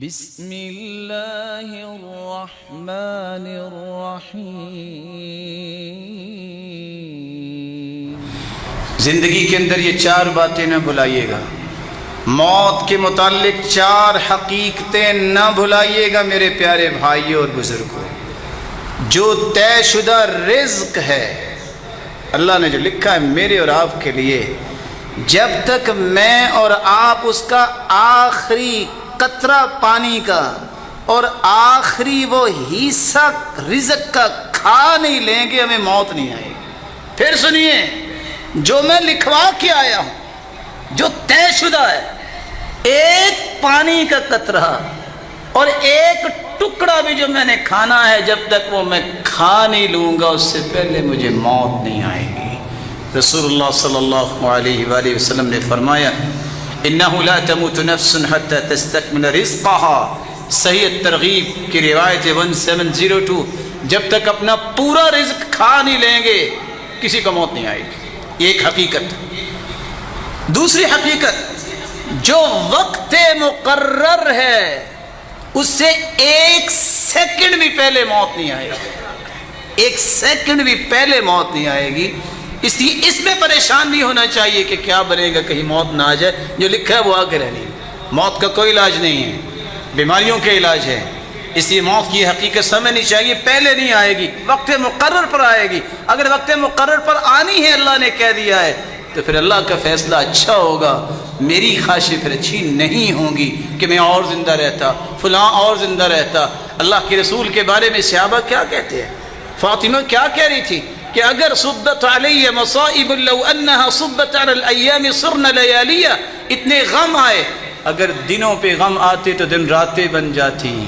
بسم اللہ الرحمن الرحیم۔ زندگی کے اندر یہ چار باتیں نہ بھلائیے گا، موت کے متعلق چار حقیقتیں نہ بھلائیے گا میرے پیارے بھائیوں اور بزرگوں۔ جو طے شدہ رزق ہے اللہ نے جو لکھا ہے میرے اور آپ کے لیے، جب تک میں اور آپ اس کا آخری قطرہ پانی کا اور آخری وہ حصہ رزق کا کھا نہیں لیں گے ہمیں موت نہیں آئے گی۔ پھر سنیے، جو میں لکھوا کے آیا ہوں، جو طے شدہ ہے، ایک پانی کا قطرہ اور ایک ٹکڑا بھی جو میں نے کھانا ہے، جب تک وہ میں کھا نہیں لوں گا اس سے پہلے مجھے موت نہیں آئے گی۔ رسول اللہ صلی اللہ علیہ وآلہ وسلم نے فرمایا انہ لا تموت نفس حتی تستکمل رزقها، صحیح ترغیب کی روایت 1702، جب تک اپنا پورا رزق کھا نہیں لیں گے کسی کو موت نہیں آئے گی۔ یہ ایک حقیقت۔ دوسری حقیقت، جو وقت مقرر ہے اس سے ایک سیکنڈ بھی پہلے موت نہیں آئے گی، ایک سیکنڈ بھی پہلے موت نہیں آئے گی۔ اس لیے اس میں پریشان نہیں ہونا چاہیے کہ کیا بنے گا، کہیں موت نہ آ جائے۔ جو لکھا ہے وہ آ کے رہنی ہے۔ موت کا کوئی علاج نہیں ہے، بیماریوں کے علاج ہے۔ اس لیے موت کی حقیقت سمجھنی چاہیے، پہلے نہیں آئے گی، وقت مقرر پر آئے گی۔ اگر وقت مقرر پر آنی ہے، اللہ نے کہہ دیا ہے، تو پھر اللہ کا فیصلہ اچھا ہوگا۔ میری خواہشیں پھر اچھی نہیں ہوں گی کہ میں اور زندہ رہتا، فلاں اور زندہ رہتا۔ اللہ کے رسول کے بارے میں صحابہ کیا کہتے ہیں؟ فاطمہ کیا کہہ رہی تھی کہ اگر صبت علی مصائب لو انہا صبت علی الایام صرن لیالیہ، اتنے غم آئے، اگر دنوں پہ غم آتے تو دن راتیں بن جاتی۔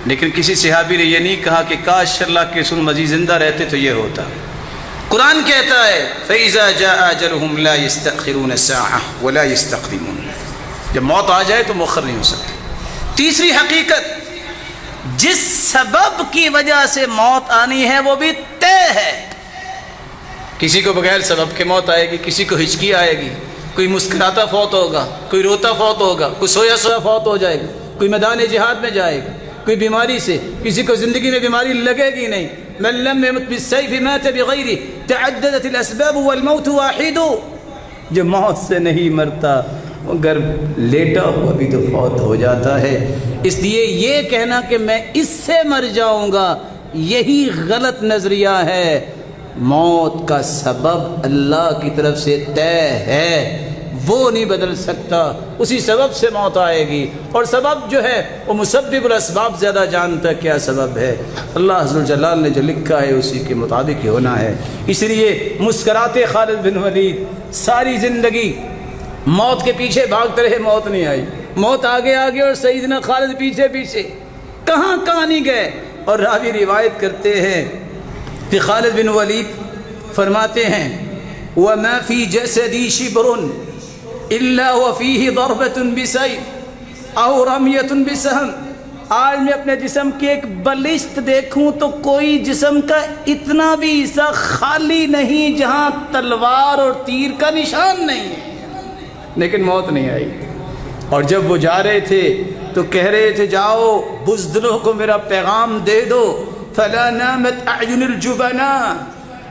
لیکن کسی صحابی نے یہ نہیں کہا کہ کاش اللہ کے رسول مزید زندہ رہتے تو یہ ہوتا۔ قرآن کہتا ہے فَإِذَا جَاءَ أَجَلُهُمْ لَا يَسْتَأْخِرُونَ سَاعَةً وَلَا يَسْتَقْدِمُونَ، جب موت آ جائے تو مؤخر نہیں ہو سکتی۔ تیسری حقیقت، جس سبب کی وجہ سے موت آنی ہے وہ بھی طے ہے۔ کسی کو بغیر سبب کے موت آئے گی، کسی کو ہچکی آئے گی، کوئی مسکراتا فوت ہوگا، کوئی روتا فوت ہوگا، کوئی سویا سویا فوت ہو جائے گا، کوئی میدان جہاد میں جائے گا، کوئی بیماری سے، کسی کو زندگی میں بیماری لگے گی نہیں۔ من لم يمت بالسيف مات بغيره تعددت الاسباب والموت واحد، جو موت سے نہیں مرتا اگر لیٹا ہوا بھی تو فوت ہو جاتا ہے۔ اس لیے یہ کہنا کہ میں اس سے مر جاؤں گا یہی غلط نظریہ ہے۔ موت کا سبب اللہ کی طرف سے طے ہے، وہ نہیں بدل سکتا، اسی سبب سے موت آئے گی۔ اور سبب جو ہے وہ مسبب الاسباب زیادہ جانتا ہے کیا سبب ہے۔ اللہ عز و جلال نے جو لکھا ہے اسی کے مطابق ہی ہونا ہے۔ اس لیے مسکراتے خالد بن ولید ساری زندگی موت کے پیچھے بھاگتے رہے، موت نہیں آئی۔ موت آگے آگے اور سیدنا خالد پیچھے پیچھے، کہاں کہاں نہیں گئے۔ اور راوی روایت کرتے ہیں کہ خالد بن ولید فرماتے ہیں وَمَا فِي جَسَدِي شِبْرٌ إِلَّا وَفِيهِ ضَرْبَةٌ بِسَيْفٍ أَوْ رَمْيَةٌ بِسَهْمٍ، آج میں اپنے جسم کی ایک بلشت دیکھوں تو کوئی جسم کا اتنا بھی حصہ خالی نہیں جہاں تلوار اور تیر کا نشان نہیں ہے، لیکن موت نہیں آئی۔ اور جب وہ جا رہے تھے تو کہہ رہے تھے جاؤ بزدلوں کو میرا پیغام دے دو، فَلَا نَامَتْ أَعْيُنُ الْجُبَنَاءِ،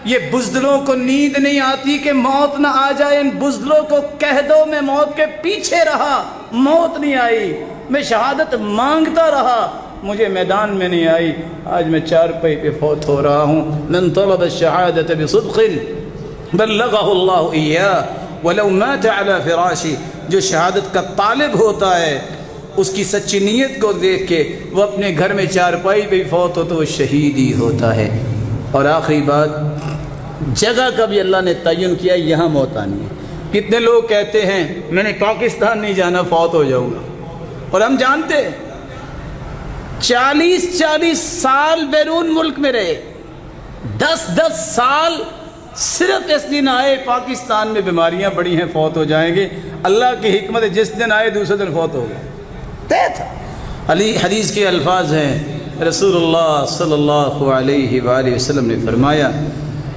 یہ بزدلوں کو نیند نہیں آتی کہ موت نہ آ جائے، ان بزدلوں کو کہہ دو میں موت کے پیچھے رہا، موت نہیں آئی، میں شہادت مانگتا رہا، مجھے میدان میں نہیں آئی، آج میں چارپائی پہ فوت ہو رہا ہوں۔ مَنْ طَلَبَ الشَّهَادَةَ بِصِدْقٍ بَلَّغَهُ اللَّهُ إِيَّاهُ وَلَوْ مَاتَ عَلَى فِرَاشِهِ، جو شہادت کا طالب ہوتا ہے اس کی سچی نیت کو دیکھ کے وہ اپنے گھر میں چارپائی پہ فوت ہو تو وہ شہید ہی ہوتا ہے۔ اور آخری بات، جگہ کا بھی اللہ نے تعین کیا، یہاں موت آنی ہے۔ کتنے لوگ کہتے ہیں میں نے پاکستان نہیں جانا، فوت ہو جاؤں گا، اور ہم جانتے 40 سال بیرون ملک میں رہے، 10 سال صرف اس دن آئے پاکستان میں بیماریاں بڑی ہیں، فوت ہو جائیں گے۔ اللہ کی حکمت ہے جس دن آئے دوسرے دن فوت ہو گئے، طے تھا۔ حدیث کے الفاظ ہیں، رسول اللہ صلی اللہ علیہ وآلہ وسلم نے فرمایا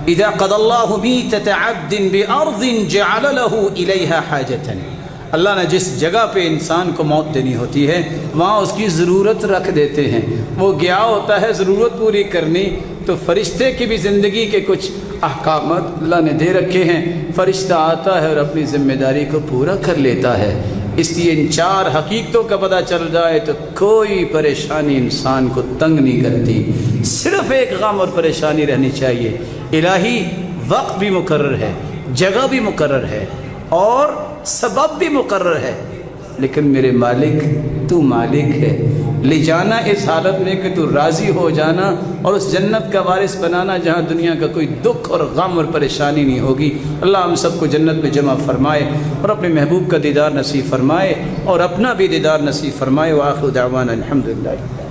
اذا قضى الله ميتة عبد بأرض جعل له إليها حاجة، اللہ نے جس جگہ پہ انسان کو موت دینی ہوتی ہے وہاں اس کی ضرورت رکھ دیتے ہیں. وہ گیا ہوتا ہے ضرورت پوری کرنی، تو فرشتے کی بھی زندگی کے کچھ احکامات اللہ نے دے رکھے ہیں. فرشتہ آتا ہے اور اپنی ذمہ داری کو پورا کر لیتا ہے. اس لیے ان 4 حقیقتوں کا پتہ چل جائے تو کوئی پریشانی انسان کو تنگ نہیں کرتی. صرف ایک غم اور پریشانی رہنی چاہیے. الہی وقت بھی مقرر ہے، جگہ بھی مقرر ہے اور سبب بھی مقرر ہے، لیکن میرے مالک تو مالک ہے. لے جانا اس حالت میں کہ تو راضی ہو جانا اور اس جنت کا وارث بنانا جہاں دنیا کا کوئی دکھ اور غم اور پریشانی نہیں ہوگی. اللہ ہم سب کو جنت میں جمع فرمائے اور اپنے محبوب کا دیدار نصیب فرمائے اور اپنا بھی دیدار نصیب فرمائے. وآخر دعوانا الحمدللہ.